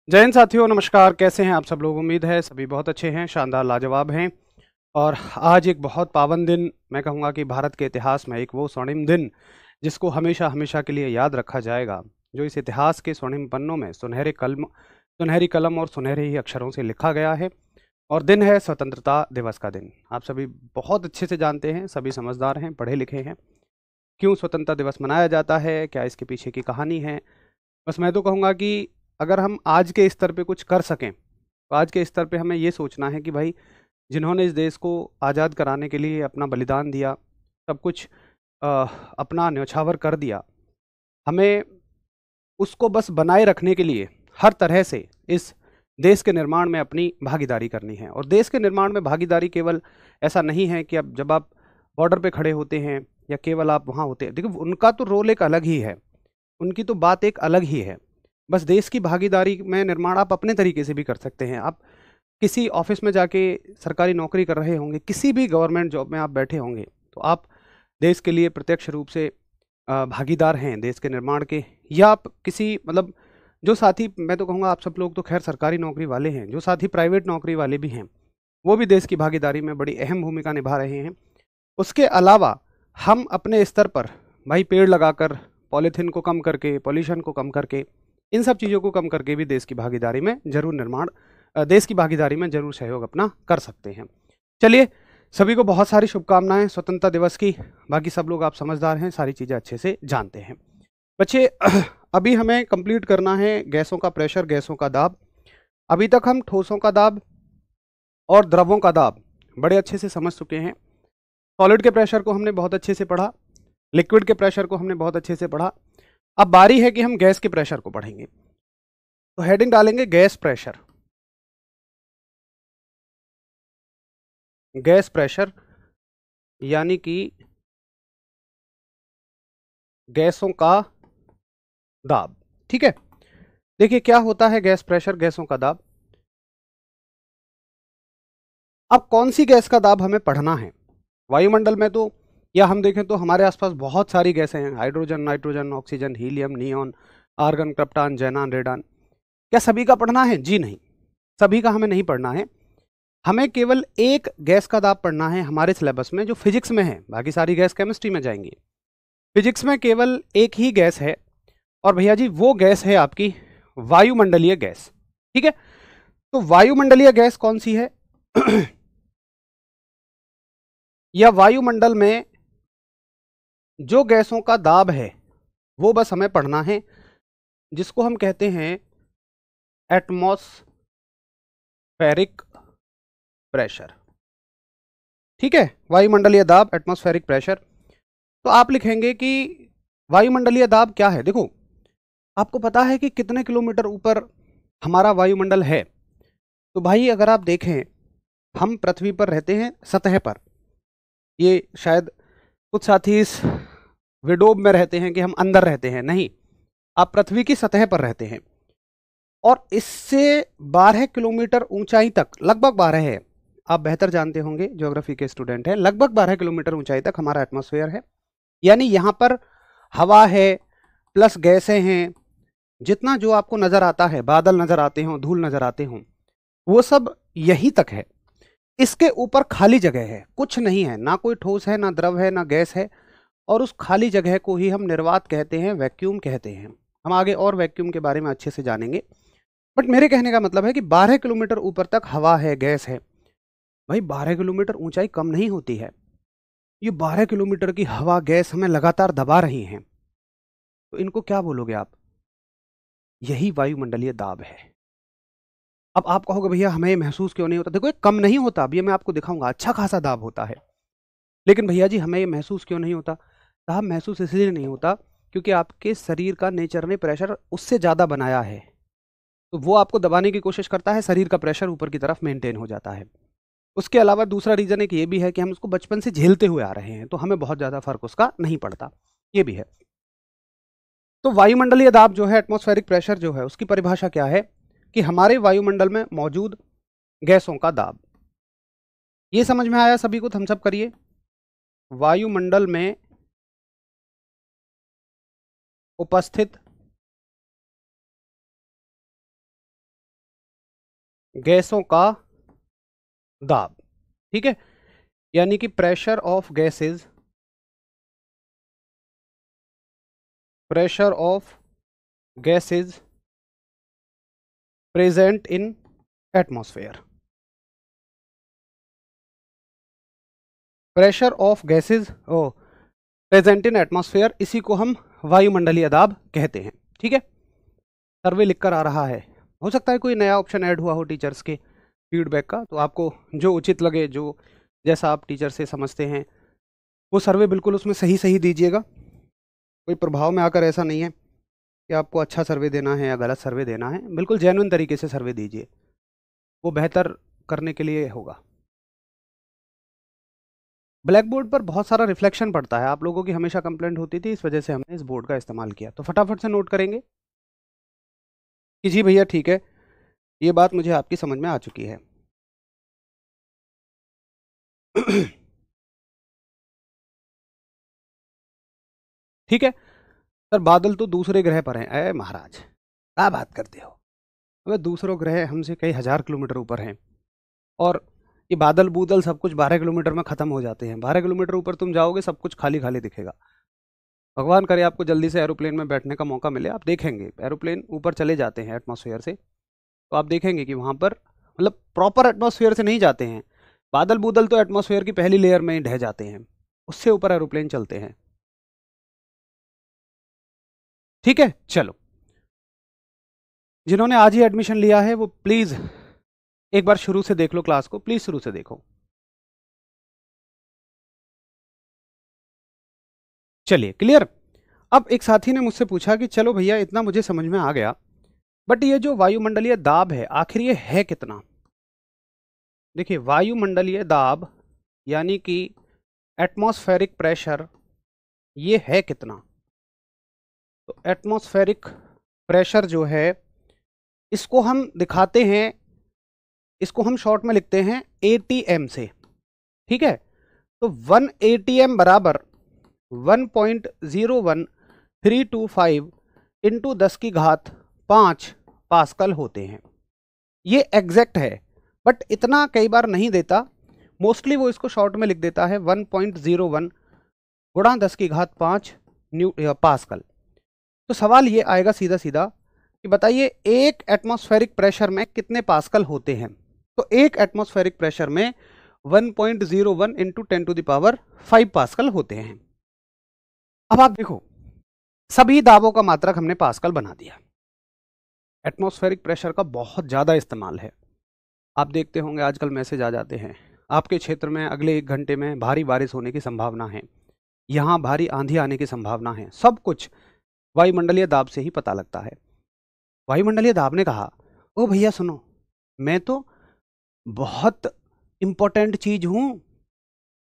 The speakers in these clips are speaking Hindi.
जय हिंद साथियों, नमस्कार। कैसे हैं आप सब लोग? उम्मीद है सभी बहुत अच्छे हैं, शानदार, लाजवाब हैं। और आज एक बहुत पावन दिन, मैं कहूँगा कि भारत के इतिहास में एक वो स्वर्णिम दिन जिसको हमेशा हमेशा के लिए याद रखा जाएगा, जो इस इतिहास के स्वर्णिम पन्नों में सुनहरी कलम और सुनहरे ही अक्षरों से लिखा गया है। और दिन है स्वतंत्रता दिवस का दिन। आप सभी बहुत अच्छे से जानते हैं, सभी समझदार हैं, पढ़े लिखे हैं। क्यों स्वतंत्रता दिवस मनाया जाता है, क्या इसके पीछे की कहानी है? बस मैं तो कहूँगा कि अगर हम आज के स्तर पे कुछ कर सकें, तो आज के स्तर पे हमें ये सोचना है कि भाई, जिन्होंने इस देश को आज़ाद कराने के लिए अपना बलिदान दिया, सब कुछ अ, अपना न्योछावर कर दिया, हमें उसको बस बनाए रखने के लिए हर तरह से इस देश के निर्माण में अपनी भागीदारी करनी है। और देश के निर्माण में भागीदारी केवल ऐसा नहीं है कि अब जब आप बॉर्डर पे खड़े होते हैं या केवल आप वहाँ होते हैं। देखिए, उनका तो रोल एक अलग ही है, उनकी तो बात एक अलग ही है। बस देश की भागीदारी में निर्माण आप अपने तरीके से भी कर सकते हैं। आप किसी ऑफिस में जाके सरकारी नौकरी कर रहे होंगे, किसी भी गवर्नमेंट जॉब में आप बैठे होंगे, तो आप देश के लिए प्रत्यक्ष रूप से भागीदार हैं देश के निर्माण के। या आप किसी मतलब जो साथी, मैं तो कहूँगा आप सब लोग तो खैर सरकारी नौकरी वाले हैं, जो साथी प्राइवेट नौकरी वाले भी हैं, वो भी देश की भागीदारी में बड़ी अहम भूमिका निभा रहे हैं। उसके अलावा हम अपने स्तर पर भाई पेड़ लगाकर, पॉलीथीन को कम करके, पॉल्यूशन को कम करके, इन सब चीज़ों को कम करके भी देश की भागीदारी में जरूर सहयोग अपना कर सकते हैं। चलिए, सभी को बहुत सारी शुभकामनाएं स्वतंत्रता दिवस की। बाकी सब लोग आप समझदार हैं, सारी चीज़ें अच्छे से जानते हैं। बच्चे, अभी हमें कंप्लीट करना है गैसों का प्रेशर, गैसों का दाब। अभी तक हम ठोसों का दाब और द्रवों का दाब बड़े अच्छे से समझ चुके हैं। सॉलिड के प्रेशर को हमने बहुत अच्छे से पढ़ा, लिक्विड के प्रेशर को हमने बहुत अच्छे से पढ़ा। अब बारी है कि हम गैस के प्रेशर को पढ़ेंगे। तो हेडिंग डालेंगे गैस प्रेशर। गैस प्रेशर यानी कि गैसों का दाब। ठीक है, देखिए क्या होता है गैस प्रेशर, गैसों का दाब। अब कौन सी गैस का दाब हमें पढ़ना है? वायुमंडल में तो, या हम देखें तो हमारे आसपास बहुत सारी गैसें हैं, hydrogen, nitrogen, oxygen, helium, neon, argon, krypton, xenon, radon. क्या सभी का पढ़ना है? जी नहीं, सभी का हमें नहीं पढ़ना है। हमें केवल एक गैस का दाब पढ़ना है हमारे सिलेबस में, जो फिजिक्स में है। बाकी सारी गैस केमिस्ट्री में जाएंगी। फिजिक्स में केवल एक ही गैस है, और भैया जी वो गैस है आपकी वायुमंडलीय गैस। ठीक है, तो वायुमंडलीय गैस कौन सी है? या वायुमंडल में जो गैसों का दाब है वो बस हमें पढ़ना है, जिसको हम कहते हैं एटमॉस्फेरिक प्रेशर। ठीक है, वायुमंडलीय दाब, एटमॉस्फेरिक प्रेशर। तो आप लिखेंगे कि वायुमंडलीय दाब क्या है। देखो, आपको पता है कि कितने किलोमीटर ऊपर हमारा वायुमंडल है? तो भाई अगर आप देखें, हम पृथ्वी पर रहते हैं सतह पर। ये शायद कुछ साथी इस विडोब में रहते हैं कि हम अंदर रहते हैं, नहीं, आप पृथ्वी की सतह पर रहते हैं। और इससे 12 किलोमीटर ऊंचाई तक, लगभग 12 है, आप बेहतर जानते होंगे, ज्योग्राफी के स्टूडेंट हैं, लगभग 12 किलोमीटर ऊंचाई तक हमारा एटमॉस्फेयर है। यानी यहां पर हवा है प्लस गैसें हैं। जितना जो आपको नजर आता है, बादल नजर आते हों, धूल नजर आते हों, वो सब यहीं तक है। इसके ऊपर खाली जगह है, कुछ नहीं है, ना कोई ठोस है, ना द्रव है, ना गैस है। और उस खाली जगह को ही हम निर्वात कहते हैं, वैक्यूम कहते हैं। हम आगे और वैक्यूम के बारे में अच्छे से जानेंगे। बट मेरे कहने का मतलब है कि 12 किलोमीटर ऊपर तक हवा है, गैस है। भाई 12 किलोमीटर ऊंचाई कम नहीं होती है। ये 12 किलोमीटर की हवा, गैस हमें लगातार दबा रही हैं। तो इनको क्या बोलोगे आप? यही वायुमंडलीय दाब है। अब आप कहोगे भैया हमें ये महसूस क्यों नहीं होता? देखो, ये कम नहीं होता, अभी मैं आपको दिखाऊंगा, अच्छा खासा दाब होता है। लेकिन भैया जी हमें ये महसूस क्यों नहीं होता? साहब, महसूस इसलिए नहीं होता क्योंकि आपके शरीर का नेचर ने प्रेशर उससे ज़्यादा बनाया है। तो वो आपको दबाने की कोशिश करता है, शरीर का प्रेशर ऊपर की तरफ मेंटेन हो जाता है। उसके अलावा दूसरा रीज़न एक ये भी है कि हम उसको बचपन से झेलते हुए आ रहे हैं, तो हमें बहुत ज़्यादा फर्क उसका नहीं पड़ता, ये भी है। तो वायुमंडलीय दाब जो है, एटमॉस्फेरिक प्रेशर जो है, उसकी परिभाषा क्या है? कि हमारे वायुमंडल में मौजूद गैसों का दाब। ये समझ में आया सभी को? थम्स अप करिए। वायुमंडल में उपस्थित गैसों का दाब, ठीक है, यानी कि pressure of gases, pressure of gases present in atmosphere, pressure of gases present in atmosphere, इसी को हम वायुमंडलीय दाब कहते हैं, ठीक है। सर्वे लिखकर आ रहा है, हो सकता है कोई नया ऑप्शन ऐड हुआ हो टीचर्स के फीडबैक का, तो आपको जो उचित लगे, जो जैसा आप टीचर से समझते हैं, वो सर्वे बिल्कुल उसमें सही सही दीजिएगा। कोई प्रभाव में आकर ऐसा नहीं है कि आपको अच्छा सर्वे देना है या गलत सर्वे देना है, बिल्कुल जेन्युइन तरीके से सर्वे दीजिए, वो बेहतर करने के लिए होगा। ब्लैक बोर्ड पर बहुत सारा रिफ्लेक्शन पड़ता है, आप लोगों की हमेशा कंप्लेंट होती थी, इस वजह से हमने इस बोर्ड का इस्तेमाल किया। तो फटाफट से नोट करेंगे कि जी भैया ठीक है, ये बात मुझे आपकी समझ में आ चुकी है। ठीक है सर, बादल तो दूसरे ग्रह पर हैं। अरे महाराज क्या बात करते हो, अबे दूसरों ग्रह हमसे कई हजार किलोमीटर ऊपर हैं, और ये बादल बूदल सब कुछ 12 किलोमीटर में ख़त्म हो जाते हैं। 12 किलोमीटर ऊपर तुम जाओगे, सब कुछ खाली खाली दिखेगा। भगवान करे आपको जल्दी से एरोप्लेन में बैठने का मौका मिले, आप देखेंगे एरोप्लेन ऊपर चले जाते हैं एटमॉस्फेयर से, तो आप देखेंगे कि वहाँ पर मतलब प्रॉपर एटमॉस्फेयर से नहीं जाते हैं, बादल बूदल तो एटमॉस्फेयर की पहली लेयर में ही ढह जाते हैं, उससे ऊपर एरोप्लेन चलते हैं। ठीक है, चलो जिन्होंने आज ही एडमिशन लिया है वो प्लीज़ एक बार शुरू से देख लो क्लास को, प्लीज़ शुरू से देखो। चलिए क्लियर। अब एक साथी ने मुझसे पूछा कि चलो भैया इतना मुझे समझ में आ गया, बट ये जो वायुमंडलीय दाब है आखिर ये है कितना। देखिए वायुमंडलीय दाब यानी कि एटमॉस्फेरिक प्रेशर, ये है कितना। तो एटमॉस्फेरिक प्रेशर जो है इसको हम दिखाते हैं, इसको हम शॉर्ट में लिखते हैं ATM से, ठीक है। तो 1 ATM बराबर 1.01325 इंटू 10 की घात 5 पास्कल होते हैं। ये एग्जैक्ट है, बट इतना कई बार नहीं देता, मोस्टली वो इसको शॉर्ट में लिख देता है 1.01 गुणा 10 की घात 5 पास्कल। तो सवाल ये आएगा सीधा सीधा कि बताइए एक एटमॉस्फेरिक प्रेशर में कितने पास्कल होते हैं। तो एक एटमॉस्फेरिक प्रेशर में 1.01 इंटू 10⁵ पास्कल होते हैं। अब आप देखो सभी दाबों का मात्रक हमने पास्कल बना दिया। एटमॉस्फेरिक प्रेशर का बहुत ज़्यादा इस्तेमाल है, आप देखते होंगे आजकल मैसेज आ जाते हैं आपके क्षेत्र में अगले 1 घंटे में भारी बारिश होने की संभावना है, यहाँ भारी आंधी आने की संभावना है। सब कुछ वायुमंडलीय दाब से ही पता लगता है। वायुमंडलीय दाब ने कहा ओ भैया सुनो, मैं तो बहुत इंपॉर्टेंट चीज हूं,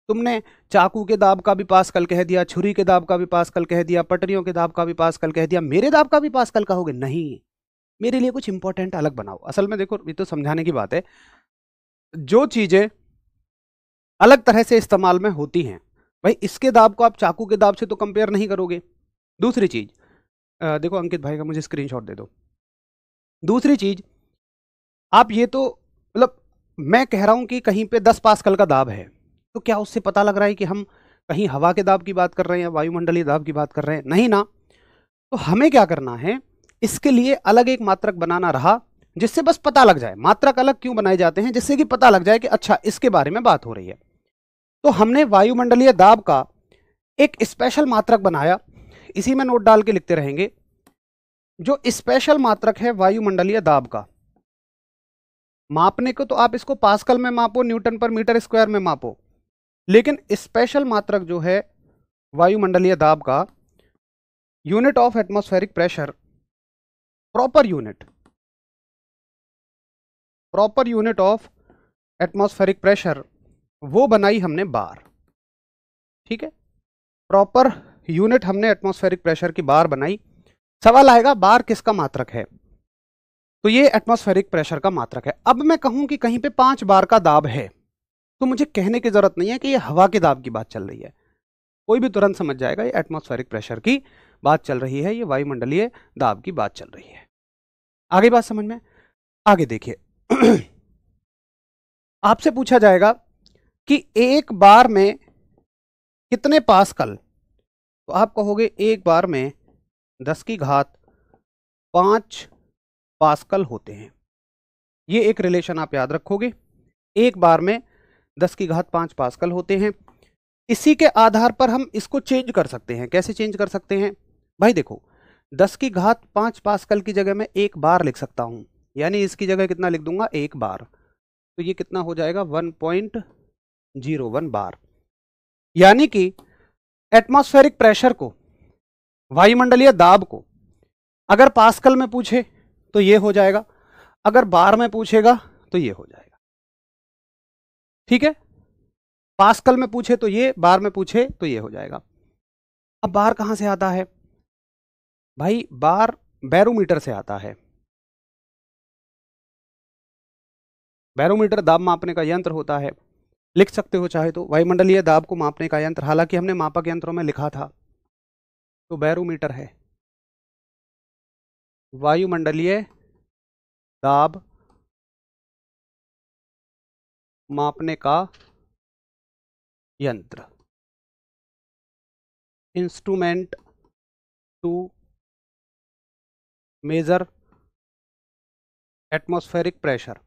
तुमने चाकू के दाब का भी पास्कल कह दिया, छुरी के दाब का भी पास्कल कह दिया, पटरियों के दाब का भी पास्कल कह दिया, मेरे दाब का भी पास्कल कहोगे? नहीं, मेरे लिए कुछ इंपॉर्टेंट अलग बनाओ। असल में देखो ये तो समझाने की बात है, जो चीजें अलग तरह से इस्तेमाल में होती हैं, भाई इसके दाब को आप चाकू के दाब से तो कंपेयर नहीं करोगे। दूसरी चीज देखो अंकित भाई का मुझे स्क्रीनशॉट दे दो। दूसरी चीज आप ये तो मतलब मैं कह रहा हूं कि कहीं पे 10 पास्कल का दाब है, तो क्या उससे पता लग रहा है कि हम कहीं हवा के दाब की बात कर रहे हैं या वायुमंडलीय दाब की बात कर रहे हैं? नहीं ना। तो हमें क्या करना है, इसके लिए अलग एक मात्रक बनाना रहा, जिससे बस पता लग जाए। मात्रक अलग क्यों बनाए जाते हैं? जिससे कि पता लग जाए कि अच्छा इसके बारे में बात हो रही है। तो हमने वायुमंडलीय दाब का एक स्पेशल मात्रक बनाया, इसी में नोट डाल के लिखते रहेंगे। जो स्पेशल मात्रक है वायुमंडलीय दाब का, मापने को तो आप इसको पास्कल में मापो, न्यूटन पर मीटर स्क्वायर में मापो, लेकिन स्पेशल मात्रक जो है वायुमंडलीय दाब का, unit of atmospheric pressure, proper unit of atmospheric pressure, वो बनाई हमने बार। ठीक है, प्रॉपर यूनिट हमने एटमॉस्फेरिक प्रेशर की बार बनाई। सवाल आएगा बार किसका मात्रक है? तो ये एटमॉस्फेरिक प्रेशर का मात्रक है। अब मैं कहूं कि कहीं पे 5 बार का दाब है, तो मुझे कहने की जरूरत नहीं है कि ये हवा के दाब की बात चल रही है, कोई भी तुरंत समझ जाएगा ये एटमॉस्फेरिक प्रेशर की बात चल रही है, ये वायुमंडलीय दाब की बात चल रही है। आगे बात समझ में? आगे देखिए आपसे पूछा जाएगा कि एक बार में कितने पास्कल, तो आप कहोगे एक बार में 10 की घात 5 पास्कल होते हैं। ये एक रिलेशन आप याद रखोगे, एक बार में 10 की घात 5 पास्कल होते हैं। इसी के आधार पर हम इसको चेंज कर सकते हैं। कैसे चेंज कर सकते हैं भाई? देखो, 10 की घात 5 पास्कल की जगह मैं एक बार लिख सकता हूं, यानी इसकी जगह कितना लिख दूंगा? एक बार। तो ये कितना हो जाएगा? 1.01 बार। यानी कि एटमॉस्फेरिक प्रेशर को, वायुमंडलीय दाब को अगर पास्कल में पूछे तो ये हो जाएगा, अगर बार में पूछेगा तो ये हो जाएगा। ठीक है, पास्कल में पूछे तो ये, बार में पूछे तो ये हो जाएगा। अब बार कहां से आता है भाई? बार बैरोमीटर से आता है। बैरोमीटर दाब मापने का यंत्र होता है, लिख सकते हो चाहे तो वायुमंडलीय दाब को मापने का यंत्र। हालांकि हमने मापक यंत्रों में लिखा था, तो बैरोमीटर है वायुमंडलीय दाब मापने का यंत्र, instrument to measure atmospheric pressure.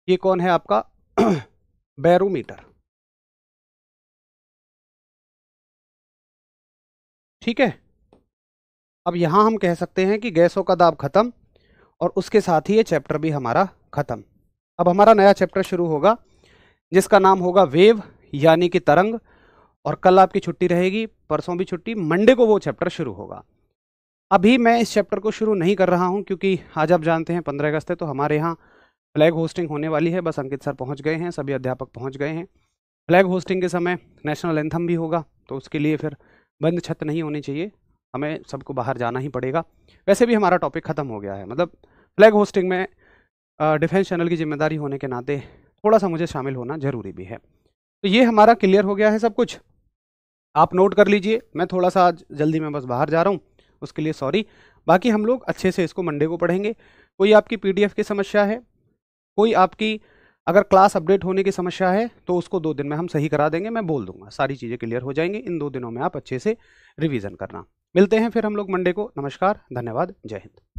ये कौन है आपका? बैरोमीटर। ठीक है, अब यहां हम कह सकते हैं कि गैसों का दाब खत्म, और उसके साथ ही ये चैप्टर भी हमारा खत्म। अब हमारा नया चैप्टर शुरू होगा जिसका नाम होगा वेव, यानी कि तरंग। और कल आपकी छुट्टी रहेगी, परसों भी छुट्टी, मंडे को वो चैप्टर शुरू होगा। अभी मैं इस चैप्टर को शुरू नहीं कर रहा हूं क्योंकि आज आप जानते हैं 15 अगस्त है, तो हमारे यहाँ फ्लैग होस्टिंग होने वाली है। बस अंकित सर पहुंच गए हैं, सभी अध्यापक पहुंच गए हैं। फ्लैग होस्टिंग के समय नेशनल एंथम भी होगा, तो उसके लिए फिर बंद छत नहीं होनी चाहिए, हमें सबको बाहर जाना ही पड़ेगा। वैसे भी हमारा टॉपिक खत्म हो गया है, मतलब फ्लैग होस्टिंग में डिफेंस चैनल की जिम्मेदारी होने के नाते थोड़ा सा मुझे शामिल होना जरूरी भी है। तो ये हमारा क्लियर हो गया है सब कुछ, आप नोट कर लीजिए। मैं थोड़ा सा आज जल्दी में बस बाहर जा रहा हूँ, उसके लिए सॉरी। बाकी हम लोग अच्छे से इसको मंडे को पढ़ेंगे। कोई आपकी पीडीएफ की समस्या है, कोई आपकी अगर क्लास अपडेट होने की समस्या है, तो उसको 2 दिन में हम सही करा देंगे। मैं बोल दूंगा, सारी चीज़ें क्लियर हो जाएंगी। इन 2 दिनों में आप अच्छे से रिवीजन करना। मिलते हैं फिर हम लोग मंडे को। नमस्कार, धन्यवाद, जय हिंद।